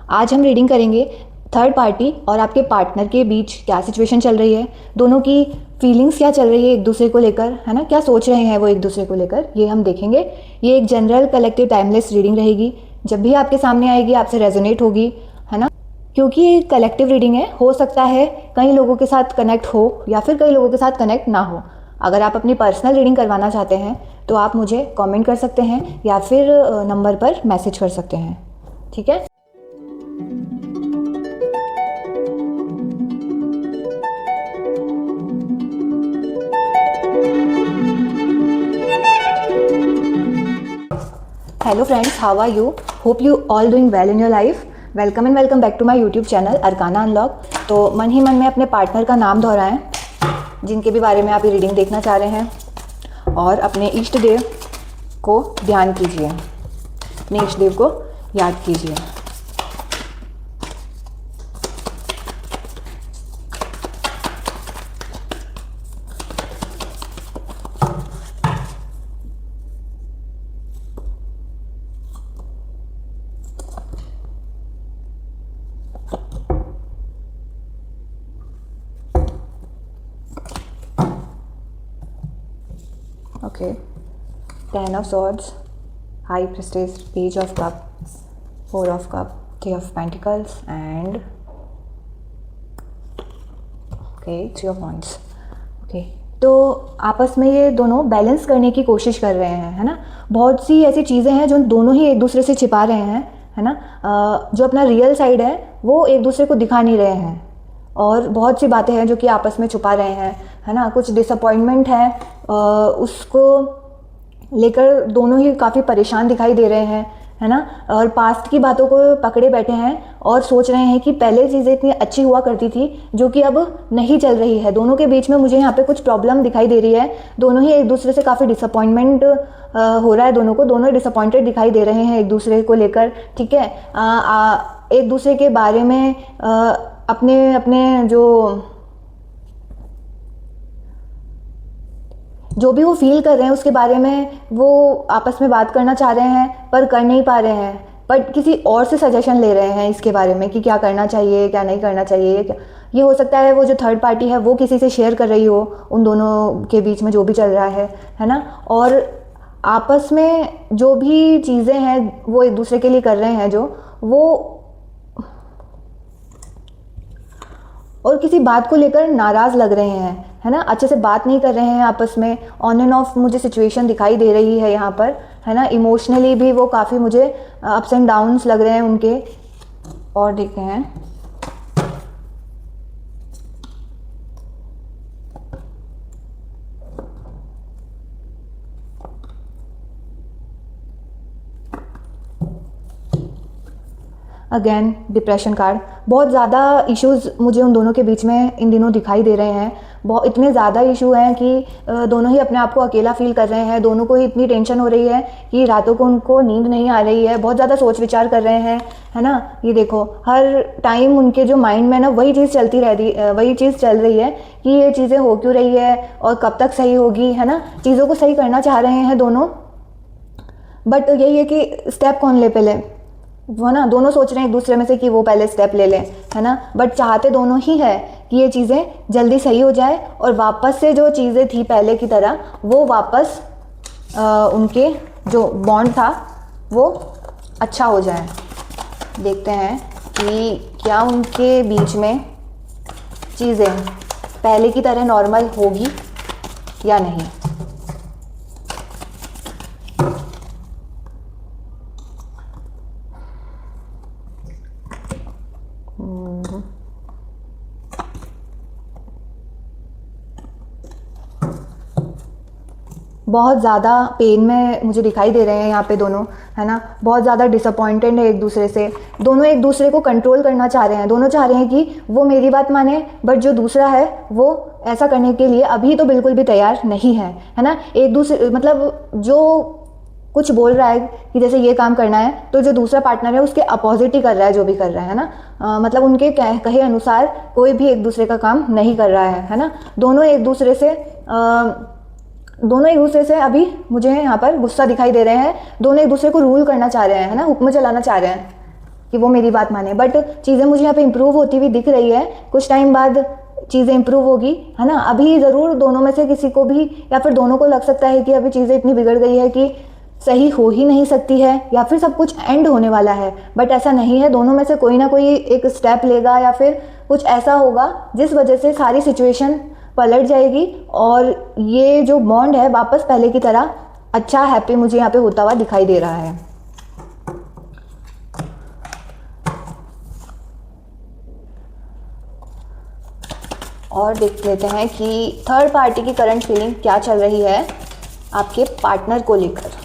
आज हम रीडिंग करेंगे थर्ड पार्टी और आपके पार्टनर के बीच क्या सिचुएशन चल रही है, दोनों की फीलिंग्स क्या चल रही है एक दूसरे को लेकर, है ना, क्या सोच रहे हैं वो एक दूसरे को लेकर, ये हम देखेंगे। ये एक जनरल कलेक्टिव टाइमलेस रीडिंग रहेगी। जब भी आपके सामने आएगी आपसे रेजोनेट होगी, है ना, क्योंकि ये कलेक्टिव रीडिंग है। हो सकता है कई लोगों के साथ कनेक्ट हो या फिर कई लोगों के साथ कनेक्ट ना हो। अगर आप अपनी पर्सनल रीडिंग करवाना चाहते हैं तो आप मुझे कमेंट कर सकते हैं या फिर नंबर पर मैसेज कर सकते हैं, ठीक है। Hello friends, how are you? Hope you all doing well in your life. Welcome and welcome back to my YouTube channel Arcana Unlock. तो मन ही मन में अपने पार्टनर का नाम दोहराएं जिनके भी बारे में आप ये रीडिंग देखना चाह रहे हैं, और अपने इष्ट देव को ध्यान कीजिए, अपने इष्ट देव को याद कीजिए। Okay, Ten of Swords, High Priestess, Page of Cup, Four of Cup, Three of Pentacles and Three of Wands. Okay, तो आपस में ये दोनों बैलेंस करने की कोशिश कर रहे हैं, है ना। बहुत सी ऐसी चीज़ें हैं जो दोनों ही एक दूसरे से छिपा रहे हैं, है ना। जो अपना रियल साइड है वो एक दूसरे को दिखा नहीं रहे हैं, और बहुत सी बातें हैं जो कि आपस में छुपा रहे हैं, है ना। कुछ डिसअपॉइंटमेंट है, उसको लेकर दोनों ही काफ़ी परेशान दिखाई दे रहे हैं, है ना। और पास्ट की बातों को पकड़े बैठे हैं और सोच रहे हैं कि पहले चीज़ें इतनी अच्छी हुआ करती थी जो कि अब नहीं चल रही है। दोनों के बीच में मुझे यहाँ पे कुछ प्रॉब्लम दिखाई दे रही है। दोनों ही एक दूसरे से काफ़ी डिसअपॉइंटमेंट हो रहा है, दोनों को, दोनों डिसअपॉइंटेड दिखाई दे रहे हैं एक दूसरे को लेकर, ठीक है। एक दूसरे के बारे में अपने अपने जो भी वो फील कर रहे हैं उसके बारे में वो आपस में बात करना चाह रहे हैं पर कर नहीं पा रहे हैं, बट किसी और से सजेशन ले रहे हैं इसके बारे में कि क्या करना चाहिए, क्या नहीं करना चाहिए। ये हो सकता है वो जो थर्ड पार्टी है वो किसी से शेयर कर रही हो उन दोनों के बीच में जो भी चल रहा है ना। और आपस में जो भी चीज़ें हैं वो एक दूसरे के लिए कर रहे हैं, जो वो और किसी बात को लेकर नाराज़ लग रहे हैं, है ना। अच्छे से बात नहीं कर रहे हैं आपस में। ऑन एंड ऑफ मुझे सिचुएशन दिखाई दे रही है यहाँ पर, है ना। इमोशनली भी वो काफ़ी मुझे अप्स एंड डाउन्स लग रहे हैं उनके। और देखते हैं, अगेन डिप्रेशन कार्ड। बहुत ज़्यादा इश्यूज़ मुझे उन दोनों के बीच में इन दिनों दिखाई दे रहे हैं। बहुत इतने ज़्यादा इशू हैं कि दोनों ही अपने आप को अकेला फील कर रहे हैं। दोनों को ही इतनी टेंशन हो रही है कि रातों को उनको नींद नहीं आ रही है। बहुत ज़्यादा सोच विचार कर रहे हैं, है ना। ये देखो, हर टाइम उनके जो माइंड में ना वही चीज़ चलती रहती, वही चीज़ चल रही है कि ये चीज़ें हो क्यों रही है और कब तक सही होगी, है ना। चीज़ों को सही करना चाह रहे हैं दोनों, बट यही है कि स्टेप कौन ले पहले, वो ना दोनों सोच रहे हैं एक दूसरे में से कि वो पहले स्टेप ले लें, है ना। बट चाहते दोनों ही है कि ये चीज़ें जल्दी सही हो जाए और वापस से जो चीज़ें थी पहले की तरह वो वापस उनके जो बॉन्ड था वो अच्छा हो जाए। देखते हैं कि क्या उनके बीच में चीज़ें पहले की तरह नॉर्मल होगी या नहीं। बहुत ज़्यादा पेन में मुझे दिखाई दे रहे हैं यहाँ पे दोनों, है ना। बहुत ज़्यादा डिसअपॉइंटेड है एक दूसरे से। दोनों एक दूसरे को कंट्रोल करना चाह रहे हैं। दोनों चाह रहे हैं कि वो मेरी बात माने, बट जो दूसरा है वो ऐसा करने के लिए अभी तो बिल्कुल भी तैयार नहीं है ना। एक दूसरे मतलब जो कुछ बोल रहा है कि जैसे ये काम करना है तो जो दूसरा पार्टनर है उसके अपोजिट ही कर रहा है जो भी कर रहा है ना। मतलब उनके कहे अनुसार कोई भी एक दूसरे का काम नहीं कर रहा है ना। दोनों एक दूसरे से अभी मुझे यहाँ पर गुस्सा दिखाई दे रहे हैं। दोनों एक दूसरे को रूल करना चाह रहे हैं, है ना, हुक्म चलाना चाह रहे हैं। कि वो मेरी बात माने, बट चीज़ें मुझे यहाँ पे इम्प्रूव होती हुई दिख रही है। कुछ टाइम बाद चीज़ें इम्प्रूव होगी, है ना। अभी ज़रूर दोनों में से किसी को भी या फिर दोनों को लग सकता है कि अभी चीज़ें इतनी बिगड़ गई है कि सही हो ही नहीं सकती है या फिर सब कुछ एंड होने वाला है, बट ऐसा नहीं है। दोनों में से कोई ना कोई एक स्टेप लेगा या फिर कुछ ऐसा होगा जिस वजह से सारी सिचुएशन पलट जाएगी और ये जो बॉन्ड है वापस पहले की तरह अच्छा हैप्पी मुझे यहाँ पे होता हुआ दिखाई दे रहा है। और देख लेते हैं कि थर्ड पार्टी की करंट फीलिंग क्या चल रही है आपके पार्टनर को लेकर।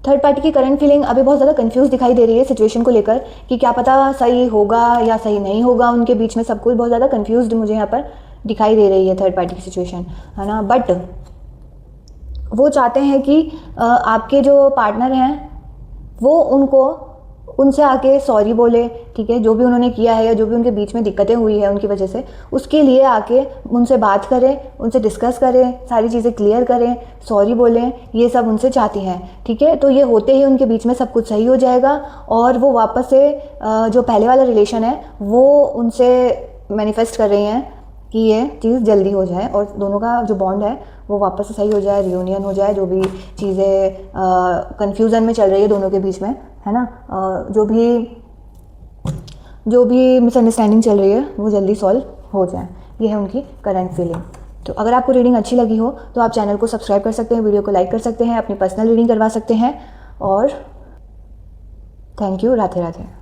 थर्ड पार्टी की करंट फीलिंग अभी बहुत ज़्यादा कंफ्यूज दिखाई दे रही है सिचुएशन को लेकर कि क्या पता सही होगा या सही नहीं होगा। उनके बीच में सब कुछ बहुत ज़्यादा कंफ्यूज्ड मुझे यहाँ पर दिखाई दे रही है थर्ड पार्टी की सिचुएशन, है ना। बट वो चाहते हैं कि आपके जो पार्टनर हैं वो उनसे आके सॉरी बोले, ठीक है, जो भी उन्होंने किया है या जो भी उनके बीच में दिक्कतें हुई है उनकी वजह से, उसके लिए आके उनसे बात करें, उनसे डिस्कस करें, सारी चीज़ें क्लियर करें, सॉरी बोलें, ये सब उनसे चाहती हैं, ठीक है। तो ये होते ही उनके बीच में सब कुछ सही हो जाएगा और वो वापस से जो पहले वाला रिलेशन है वो उनसे मैनिफेस्ट कर रही हैं कि ये चीज़ जल्दी हो जाए और दोनों का जो बॉन्ड है वो वापस से सही हो जाए, रियूनियन हो जाए, जो भी चीज़ें कन्फ्यूज़न में चल रही है दोनों के बीच में, है ना, जो भी मिसअंडरस्टैंडिंग चल रही है वो जल्दी सॉल्व हो जाए। ये है उनकी करंट फीलिंग। तो अगर आपको रीडिंग अच्छी लगी हो तो आप चैनल को सब्सक्राइब कर सकते हैं, वीडियो को लाइक कर सकते हैं, अपनी पर्सनल रीडिंग करवा सकते हैं और थैंक यू। राधे राधे।